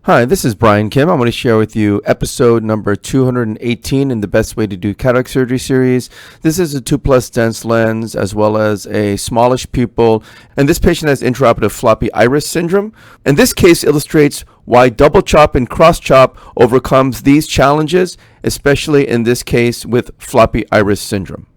Hi, this is Brian Kim. I'm going to share with you episode number 218 in the Best Way to Do Cataract Surgery series. This is a 2+ dense lens as well as a smallish pupil. And this patient has intraoperative floppy iris syndrome. And this case illustrates why double chop and cross chop overcomes these challenges, especially in this case with floppy iris syndrome.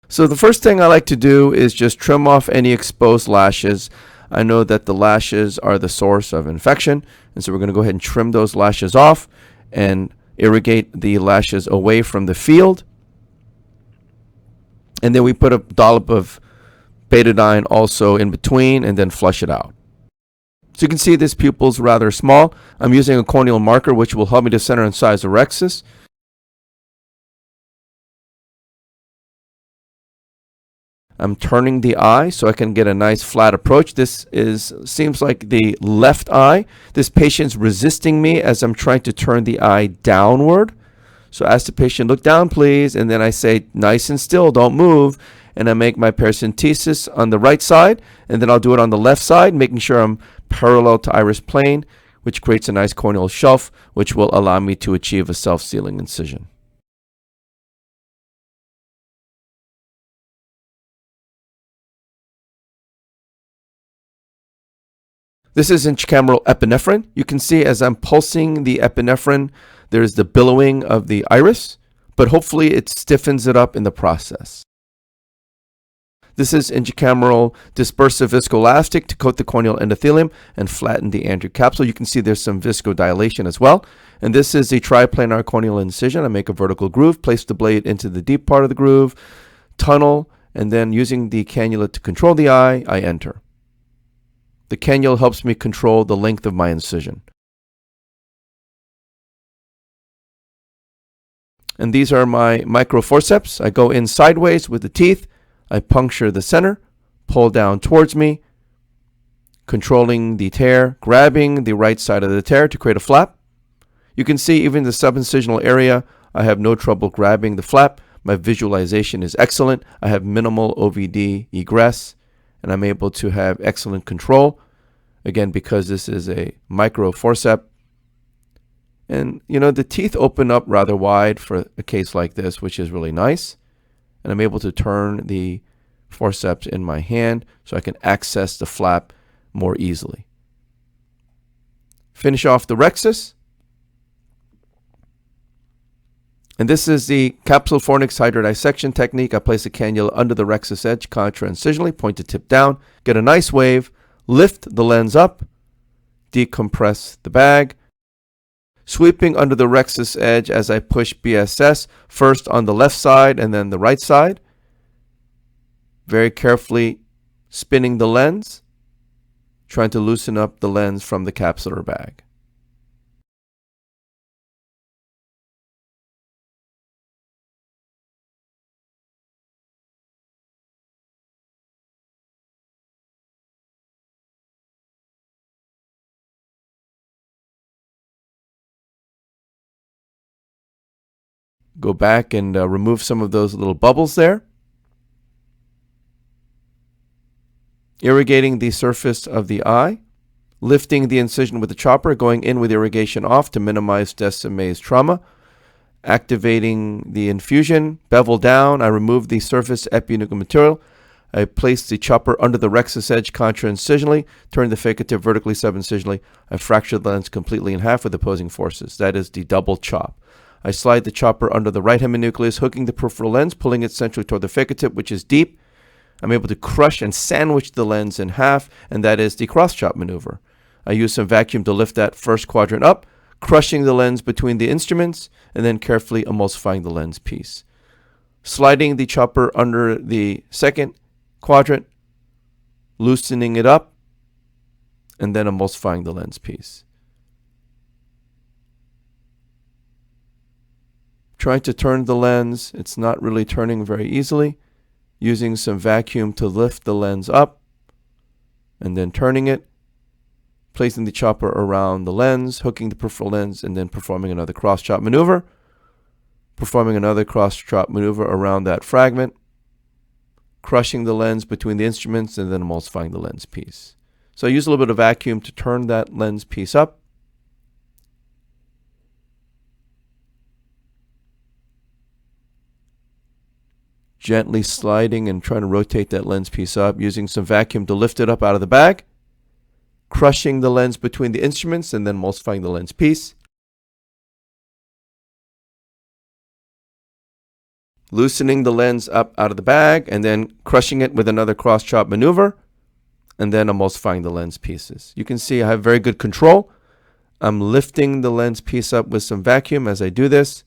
So the first thing I like to do is just trim off any exposed lashes. I know that the lashes are the source of infection, and so we're going to go ahead and trim those lashes off and irrigate the lashes away from the field. And then we put a dollop of betadine also in between and then flush it out. So you can see this pupil's rather small. I'm using a corneal marker which will help me to center and size the rhexis. I'm turning the eye so I can get a nice flat approach. This seems like the left eye. This patient's resisting me as I'm trying to turn the eye downward. So I ask the patient, look down please, and then I say nice and still, don't move, and I make my paracentesis on the right side, and then I'll do it on the left side, making sure I'm parallel to iris plane, which creates a nice corneal shelf, which will allow me to achieve a self-sealing incision. This is intracameral epinephrine. You can see as I'm pulsing the epinephrine, there's the billowing of the iris, but hopefully it stiffens it up in the process. This is intracameral dispersive viscoelastic to coat the corneal endothelium and flatten the anterior capsule. You can see there's some viscodilation as well. And this is a triplanar corneal incision. I make a vertical groove, place the blade into the deep part of the groove, tunnel, and then using the cannula to control the eye, I enter. The cannula helps me control the length of my incision. And these are my microforceps. I go in sideways with the teeth. I puncture the center, pull down towards me, controlling the tear, grabbing the right side of the tear to create a flap. You can see even the subincisional area, I have no trouble grabbing the flap. My visualization is excellent. I have minimal OVD egress, and I'm able to have excellent control, again, because this is a microforcep. And, you know, the teeth open up rather wide for a case like this, which is really nice. And I'm able to turn the forceps in my hand so I can access the flap more easily. Finish off the rhexis. And this is the capsule fornix hydrodissection technique. I place a cannula under the rhexis edge contra-incisionally, point the tip down, get a nice wave, lift the lens up, decompress the bag, sweeping under the rhexis edge as I push BSS, first on the left side and then the right side, very carefully spinning the lens, trying to loosen up the lens from the capsular bag. Go back and remove some of those little bubbles there. Irrigating the surface of the eye. Lifting the incision with the chopper, going in with irrigation off to minimize Descemet's trauma. Activating the infusion, bevel down. I remove the surface epinuclear material. I place the chopper under the rhexis edge contra-incisionally, turn the phacotype vertically subincisionally. I fracture the lens completely in half with opposing forces. That is the double chop. I slide the chopper under the right heminucleus, hooking the peripheral lens, pulling it centrally toward the phacotype, which is deep. I'm able to crush and sandwich the lens in half, and that is the cross-chop maneuver. I use some vacuum to lift that first quadrant up, crushing the lens between the instruments, and then carefully emulsifying the lens piece. Sliding the chopper under the second quadrant, loosening it up, and then emulsifying the lens piece. Trying to turn the lens, it's not really turning very easily. Using some vacuum to lift the lens up, and then turning it, placing the chopper around the lens, hooking the peripheral lens, and then performing another cross-chop maneuver. Performing another cross-chop maneuver around that fragment, crushing the lens between the instruments, and then emulsifying the lens piece. So I use a little bit of vacuum to turn that lens piece up. gently sliding and trying to rotate that lens piece up, using some vacuum to lift it up out of the bag, crushing the lens between the instruments, and then emulsifying the lens piece. Loosening the lens up out of the bag, and then crushing it with another cross-chop maneuver, and then emulsifying the lens pieces. You can see I have very good control. I'm lifting the lens piece up with some vacuum as I do this.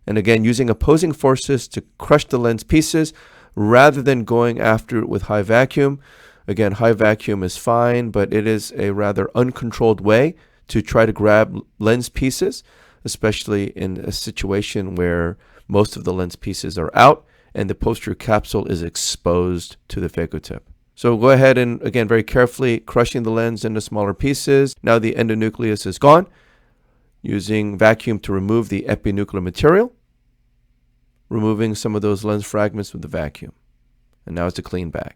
And again, using opposing forces to crush the lens pieces rather than going after it with high vacuum. Again, high vacuum is fine, but it is a rather uncontrolled way to try to grab lens pieces, especially in a situation where most of the lens pieces are out and the posterior capsule is exposed to the phacotip. So go ahead and, again, very carefully crushing the lens into smaller pieces. Now the endonucleus is gone. Using vacuum to remove the epinuclear material. Removing some of those lens fragments with the vacuum. And now it's a clean bag.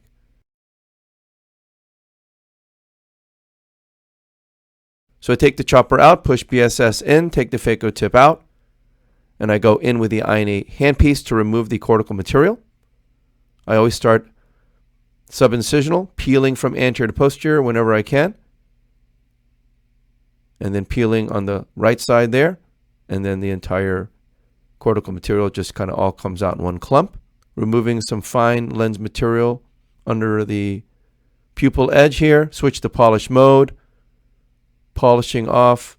So I take the chopper out, push BSS in, take the phacotip out, and I go in with the INA handpiece to remove the cortical material. I always start subincisional, peeling from anterior to posterior whenever I can. And then peeling on the right side there, and then the entire cortical material just kind of all comes out in one clump. Removing some fine lens material under the pupil edge here. Switch to polish mode. Polishing off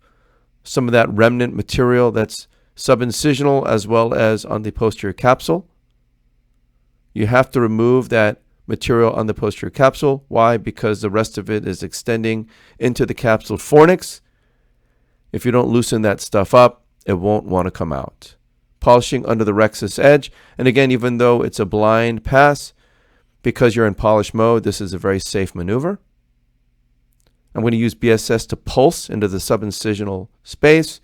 some of that remnant material that's subincisional as well as on the posterior capsule. You have to remove that material on the posterior capsule. Why? Because the rest of it is extending into the capsule fornix. If you don't loosen that stuff up, it won't want to come out. Polishing under the rexus edge. And again, even though it's a blind pass, because you're in polish mode, this is a very safe maneuver. I'm going to use BSS to pulse into the subincisional space.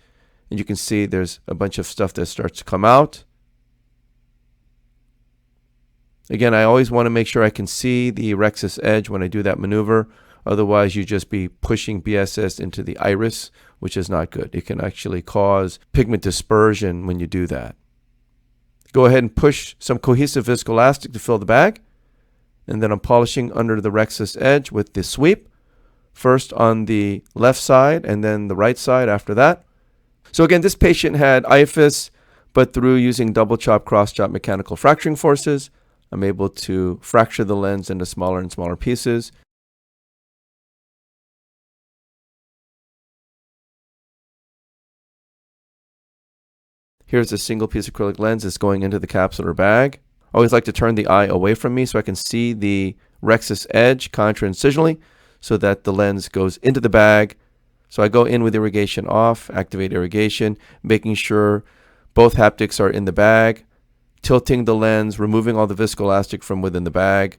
And you can see there's a bunch of stuff that starts to come out. Again, I always want to make sure I can see the rexus edge when I do that maneuver. Otherwise, you just be pushing BSS into the iris, which is not good. It can actually cause pigment dispersion when you do that. Go ahead and push some cohesive viscoelastic to fill the bag. And then I'm polishing under the rexus edge with the sweep. First on the left side and then the right side after that. So again, this patient had IFUS, but through using double chop, cross chop mechanical fracturing forces, I'm able to fracture the lens into smaller and smaller pieces. Here's a single piece of acrylic lens that's going into the capsular bag. I always like to turn the eye away from me so I can see the rexus edge contra-incisionally so that the lens goes into the bag. So I go in with irrigation off, activate irrigation, making sure both haptics are in the bag, tilting the lens, removing all the viscoelastic from within the bag.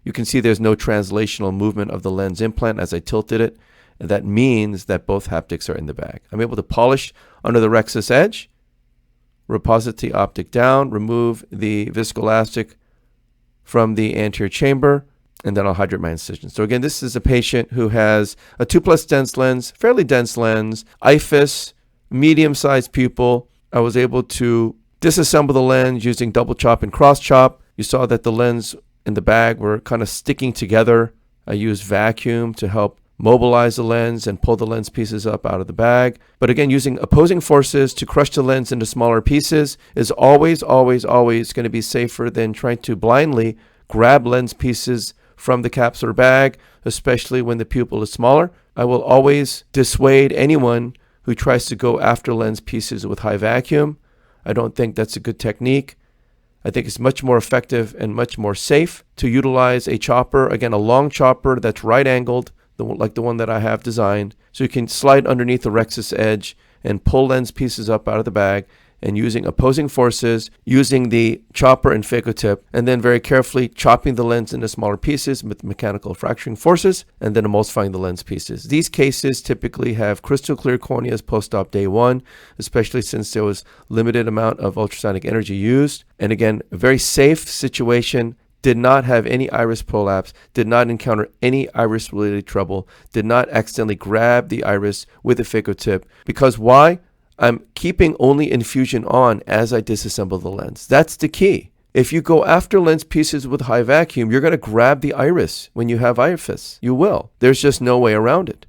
You can see there's no translational movement of the lens implant as I tilted it. And that means that both haptics are in the bag. I'm able to polish under the rexus edge, reposit the optic down, remove the viscoelastic from the anterior chamber, and then I'll hydrate my incision. So again, this is a patient who has a 2+ dense lens, fairly dense lens, IFUS, medium-sized pupil. I was able to disassemble the lens using double chop and cross chop. You saw that the lens in the bag were kind of sticking together. I used vacuum to help mobilize the lens and pull the lens pieces up out of the bag. But again, using opposing forces to crush the lens into smaller pieces is always, always, always going to be safer than trying to blindly grab lens pieces from the capsular bag, especially when the pupil is smaller. I will always dissuade anyone who tries to go after lens pieces with high vacuum. I don't think that's a good technique. I think it's much more effective and much more safe to utilize a chopper, again, a long chopper that's right angled, like the one that I have designed. So you can slide underneath the rexus edge and pull lens pieces up out of the bag, and using opposing forces, using the chopper and phacotip, and then very carefully chopping the lens into smaller pieces with mechanical fracturing forces, and then emulsifying the lens pieces. These cases typically have crystal clear corneas post-op day 1, especially since there was limited amount of ultrasonic energy used. And again, a very safe situation, did not have any iris prolapse, did not encounter any iris-related trouble, did not accidentally grab the iris with a phacotip. Because why? I'm keeping only infusion on as I disassemble the lens. That's the key. If you go after lens pieces with high vacuum, you're going to grab the iris when you have IFIS. You will. There's just no way around it.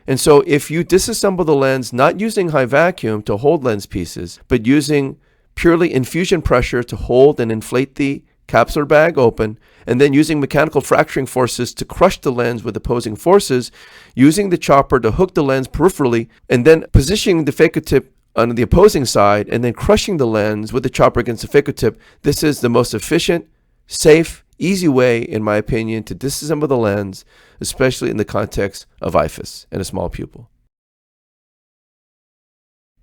And so if you disassemble the lens, not using high vacuum to hold lens pieces, but using purely infusion pressure to hold and inflate the capsular bag open, and then using mechanical fracturing forces to crush the lens with opposing forces, using the chopper to hook the lens peripherally, and then positioning the phaco tip on the opposing side, and then crushing the lens with the chopper against the phaco tip, this is the most efficient, safe, easy way, in my opinion, to disassemble the lens, especially in the context of IFIS and a small pupil.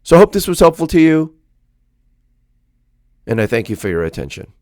So I hope this was helpful to you, and I thank you for your attention.